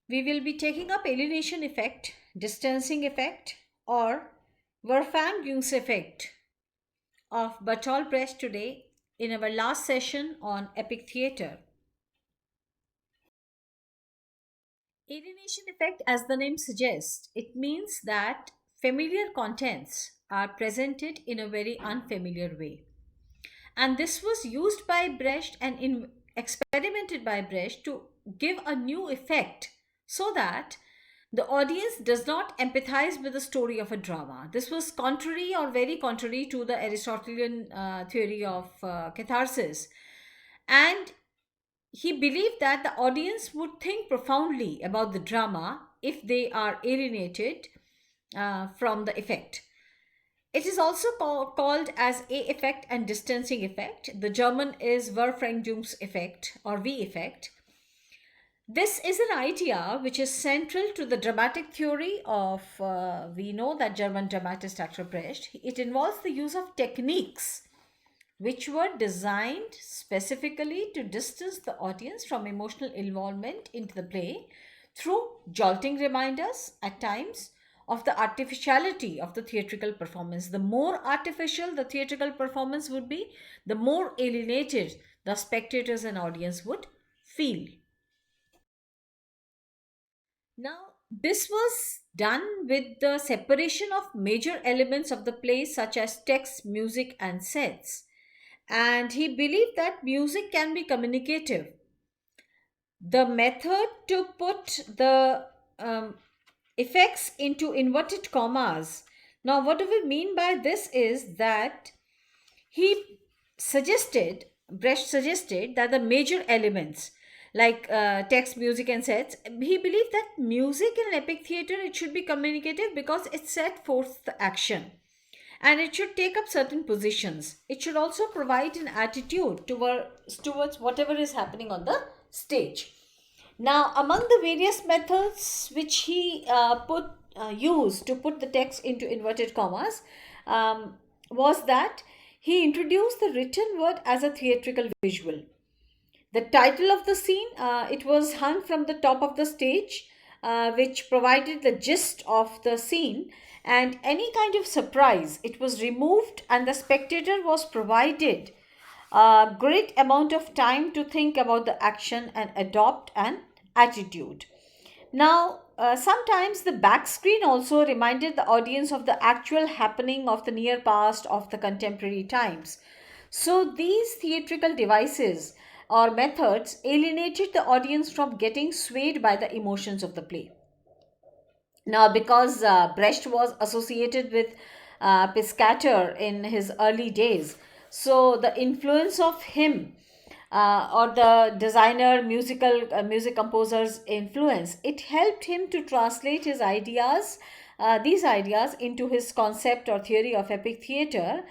We will be taking up alienation effect, distancing effect, or Verfangungs effect of Bertolt Brecht today in our last session on epic theater. Alienation effect, as the name suggests, it means that familiar contents are presented in a very unfamiliar way. And this was used by Brecht and experimented by Brecht to give a new effect so that the audience does not empathize with the story of a drama. This was contrary or very contrary to the Aristotelian theory of catharsis. And he believed that the audience would think profoundly about the drama if they are alienated from the effect. It is also called as A effect and distancing effect. The German is Verfremdungs effect or V effect. This is an idea which is central to the dramatic theory of, we know that German dramatist actor Brecht. It involves the use of techniques which were designed specifically to distance the audience from emotional involvement into the play through jolting reminders at times of the artificiality of the theatrical performance. The more artificial the theatrical performance would be, the more alienated the spectators and audience would feel. Now, this was done with the separation of major elements of the play, such as text, music, and sets. And he believed that music can be communicative. The method to put the effects into inverted commas. Now, what do we mean by this is that he Brecht suggested that the major elements like text, music, and sets, he believed that music in an epic theater, it should be communicative because it set forth the action and it should take up certain positions. It should also provide an attitude towards whatever is happening on the stage. Now, among the various methods which he used to put the text into inverted commas was that he introduced the written word as a theatrical visual. The title of the scene, it was hung from the top of the stage, which provided the gist of the scene, and any kind of surprise, it was removed, and the spectator was provided a great amount of time to think about the action and adopt an attitude. Now, sometimes the back screen also reminded the audience of the actual happening of the near past of the contemporary times. So, these theatrical devices or methods alienated the audience from getting swayed by the emotions of the play. Now, because Brecht was associated with Piscator in his early days, so the influence of him or the designer, music composer's influence, it helped him to translate his ideas, these ideas, into his concept or theory of epic theater.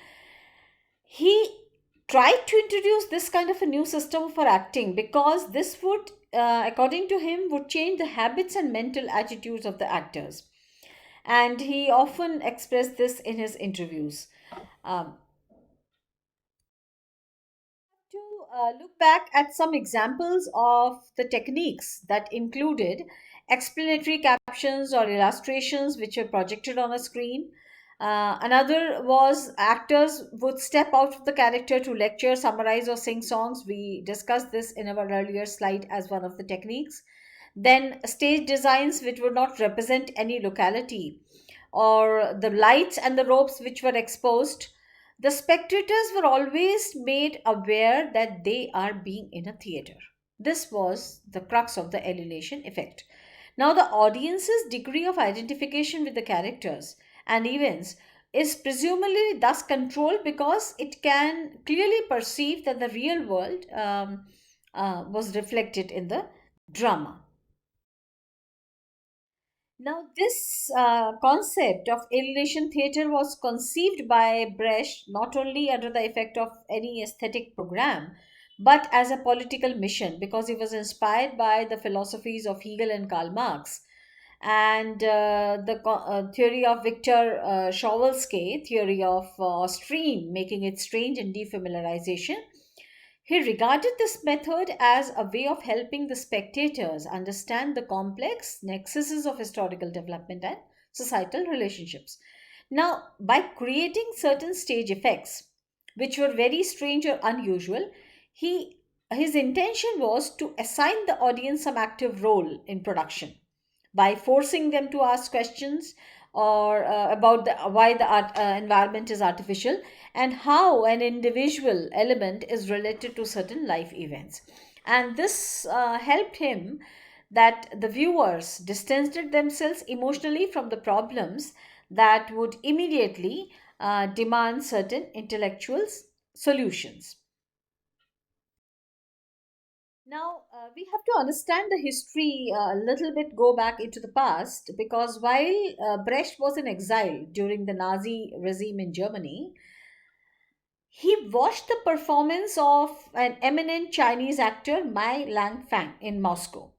He tried to introduce this kind of a new system for acting because this would, according to him, would change the habits and mental attitudes of the actors, and he often expressed this in his interviews. um, to look back at some examples of the techniques that included explanatory captions or illustrations which were projected on a screen. Another was actors would step out of the character to lecture, summarize, or sing songs. We discussed this in our earlier slide as one of the techniques. Then, stage designs which would not represent any locality, or the lights and the ropes which were exposed. The spectators were always made aware that they are being in a theater. This was the crux of the alienation effect. Now, the audience's degree of identification with the characters and events is presumably thus controlled because it can clearly perceive that the real world was reflected in the drama. Now, this concept of alienation theater was conceived by Brecht not only under the effect of any aesthetic program, but as a political mission because he was inspired by the philosophies of Hegel and Karl Marx and the theory of Victor Shawalsky, theory of stream, making it strange and defamiliarization. He regarded this method as a way of helping the spectators understand the complex nexuses of historical development and societal relationships. Now, by creating certain stage effects, which were very strange or unusual, he his intention was to assign the audience some active role in production by forcing them to ask questions or about why the environment is artificial and how an individual element is related to certain life events. And this helped him that the viewers distanced themselves emotionally from the problems that would immediately demand certain intellectual solutions. Now, we have to understand the history a little bit, go back into the past, because while Brecht was in exile during the Nazi regime in Germany, he watched the performance of an eminent Chinese actor, Mai Langfang, in Moscow,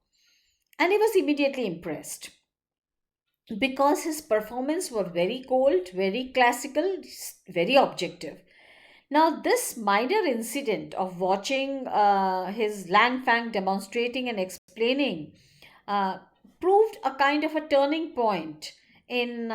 and he was immediately impressed because his performance were very cold, very classical, very objective. Now, this minor incident of watching his Lang Fang demonstrating and explaining uh, proved a kind of a turning point in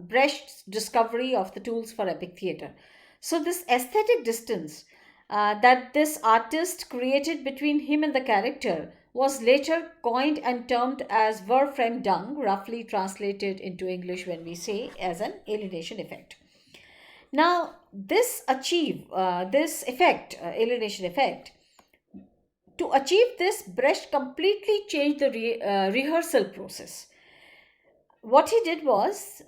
Brecht's discovery of the tools for epic theater. So, this aesthetic distance that this artist created between him and the character was later coined and termed as Verfremdung, roughly translated into English when we say as an alienation effect. Now, this effect, alienation effect, to achieve this, Brecht completely changed the rehearsal process. What he did was,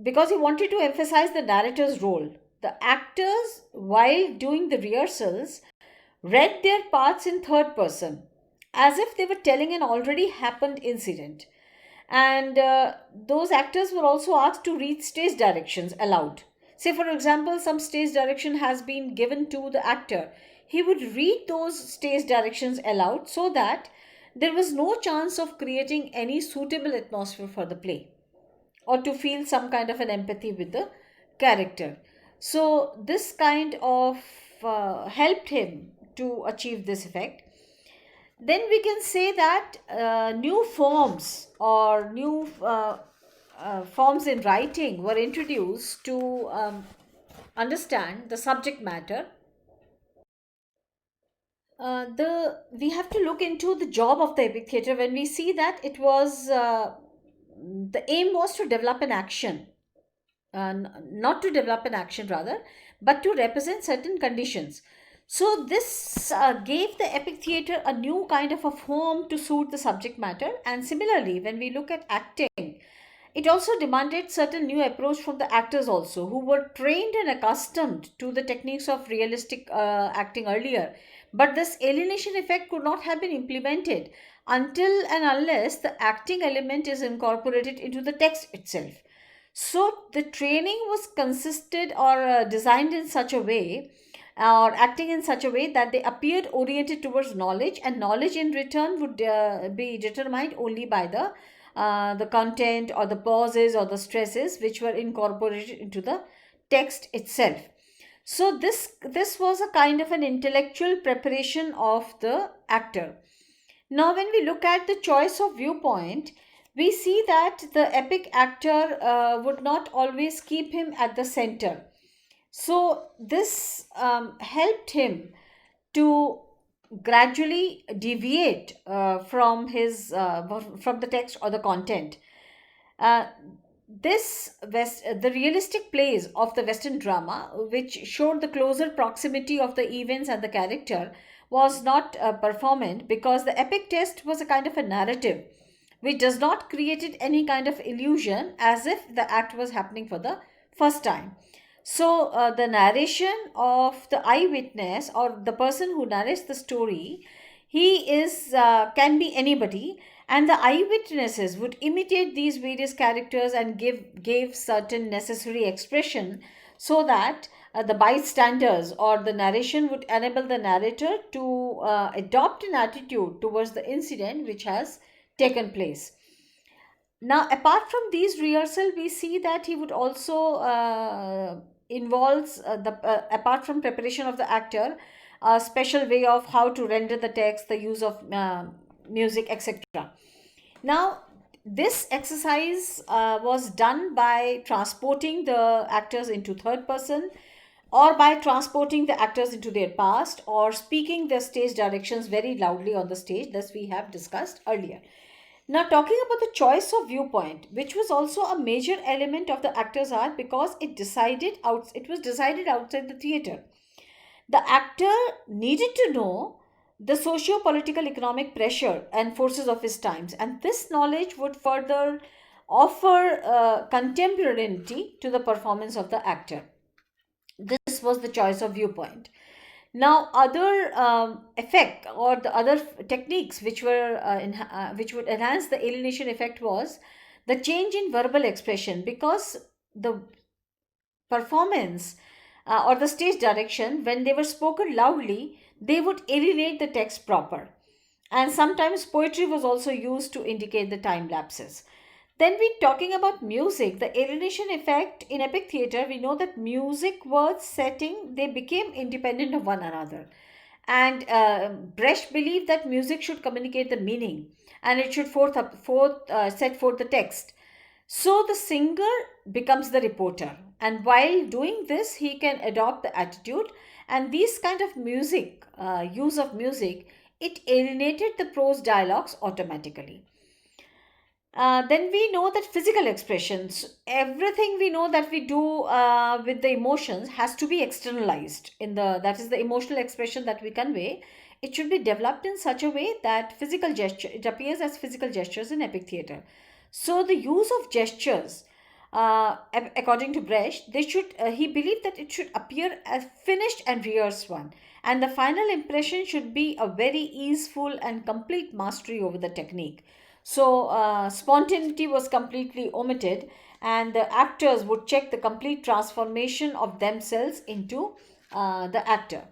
because he wanted to emphasize the narrator's role, the actors, while doing the rehearsals, read their parts in third person, as if they were telling an already happened incident. And those actors were also asked to read stage directions aloud. Say, for example, some stage direction has been given to the actor. He would read those stage directions aloud so that there was no chance of creating any suitable atmosphere for the play or to feel some kind of an empathy with the character. So, this kind of helped him to achieve this effect. Then we can say that new forms or new forms in writing were introduced to understand the subject matter. The we have to look into the job of the epic theater when we see that it was the aim was to develop an action, not to develop an action rather, but to represent certain conditions. So this gave the epic theater a new kind of a form to suit the subject matter. And similarly, when we look at acting, it also demanded certain new approach from the actors also, who were trained and accustomed to the techniques of realistic acting earlier. But this alienation effect could not have been implemented until and unless the acting element is incorporated into the text itself. So the training was consisted or designed in such a way or acting in such a way that they appeared oriented towards knowledge, and knowledge in return would be determined only by the content or the pauses or the stresses which were incorporated into the text itself. So this was a kind of an intellectual preparation of the actor. Now, when we look at the choice of viewpoint, we see that the epic actor would not always keep him at the center. So, this helped him to gradually deviate from the text or the content. Uh, the realistic plays of the Western drama, which showed the closer proximity of the events and the character, was not performant because the epic text was a kind of a narrative which does not created any kind of illusion as if the act was happening for the first time. So the narration of the eyewitness or the person who narrates the story, he is can be anybody, and the eyewitnesses would imitate these various characters and give certain necessary expression so that the bystanders or the narration would enable the narrator to adopt an attitude towards the incident which has taken place. Now, apart from these rehearsal, we see that he would also involves the apart from preparation of the actor, a special way of how to render the text, the use of music, etc. Now, this exercise was done by transporting the actors into third person, or by transporting the actors into their past, or speaking their stage directions very loudly on the stage, as we have discussed earlier. Now, talking about the choice of viewpoint, which was also a major element of the actor's art because it was decided outside the theater. The actor needed to know the socio political economic pressure and forces of his times, and this knowledge would further offer contemporaneity to the performance of the actor. This was the choice of viewpoint. Now, other effect or the other techniques which would enhance the alienation effect was the change in verbal expression, because the performance or the stage direction, when they were spoken loudly, they would alienate the text proper. And sometimes poetry was also used to indicate the time lapses. Then we talking about music, the alienation effect in epic theater, we know that music, words, setting, they became independent of one another. And Brecht believed that music should communicate the meaning, and it should set forth the text. So the singer becomes the reporter, and while doing this, he can adopt the attitude. And these kind of use of music, it alienated the prose dialogues automatically. Then we know that physical expressions, everything we know that we do with the emotions has to be externalized in the, that is the emotional expression that we convey. It should be developed in such a way that physical gesture, it appears as physical gestures in epic theater. So the use of gestures, according to Brecht, he believed that it should appear as finished and rehearsed one, and the final impression should be a very easeful and complete mastery over the technique. So spontaneity was completely omitted, and the actors would check the complete transformation of themselves into the actor.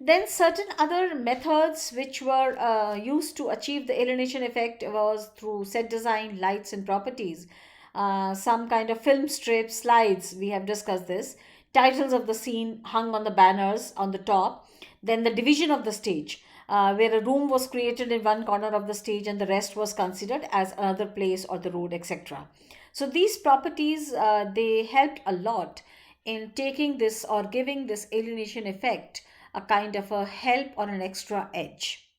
Then certain other methods which were used to achieve the alienation effect was through set design, lights, and properties. Some kind of film strips, slides, we have discussed this. Titles of the scene hung on the banners on the top. Then the division of the stage, where a room was created in one corner of the stage and the rest was considered as another place or the road, etc. So these properties, they helped a lot in taking this or giving this alienation effect a kind of a help or an extra edge.